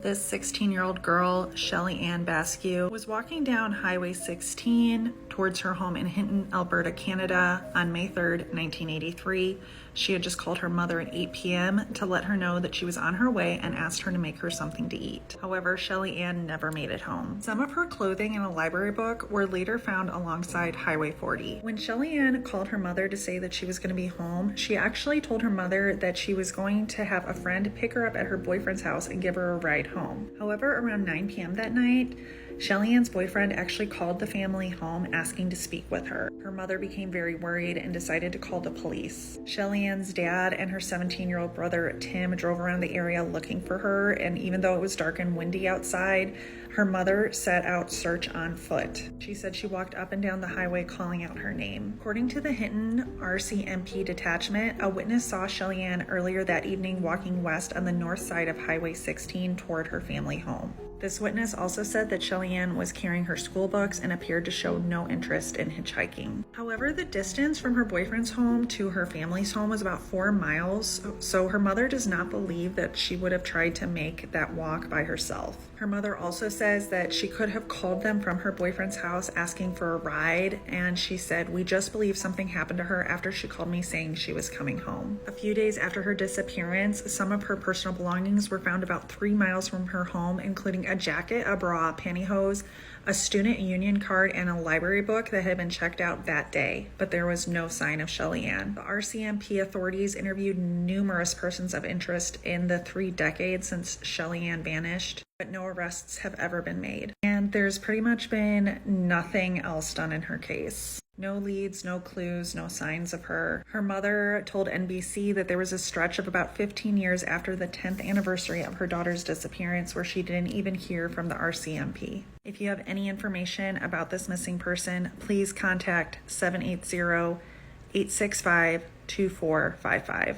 This 16-year-old girl, Shelley-Anne Bascu, was walking down Highway 16 towards her home in Hinton, Alberta, Canada on May 3rd, 1983. She had just called her mother at 8 p.m. to let her know that she was on her way and asked her to make her something to eat. However, Shelley-Anne never made it home. Some of her clothing and a library book were later found alongside Highway 40. When Shelley-Anne called her mother to say that she was going to be home, she actually told her mother that she was going to have a friend pick her up at her boyfriend's house and give her a ride home. However, around 9 p.m. that night, Shelley-Anne's boyfriend actually called the family home asking to speak with her. Her mother became very worried and decided to call the police. Shelley-Anne's dad and her 17-year-old brother Tim drove around the area looking for her, and even though it was dark and windy outside, her mother set out search on foot. She said she walked up and down the highway calling out her name. According to the Hinton RCMP detachment, a witness saw Shelley-Anne earlier that evening walking west on the north side of Highway 16 toward her family home. This witness also said that Shelley-Anne was carrying her school books and appeared to show no interest in hitchhiking. However, the distance from her boyfriend's home to her family's home was about 4 miles, so her mother does not believe that she would have tried to make that walk by herself. Her mother also says that she could have called them from her boyfriend's house asking for a ride, and she said, "We just believe something happened to her after she called me saying she was coming home." A few days after her disappearance, some of her personal belongings were found about 3 miles from her home, including a jacket, a bra, pantyhose, a student union card, and a library book that had been checked out that day, but there was no sign of Shelley-Anne. The RCMP authorities interviewed numerous persons of interest in the 3 decades since Shelley-Anne vanished, but no arrests have ever been made. And there's pretty much been nothing else done in her case. No leads, no clues, no signs of her. Her mother told NBC that there was a stretch of about 15 years after the 10th anniversary of her daughter's disappearance where she didn't even hear from the RCMP. If you have any information about this missing person, please contact 780-865-2455.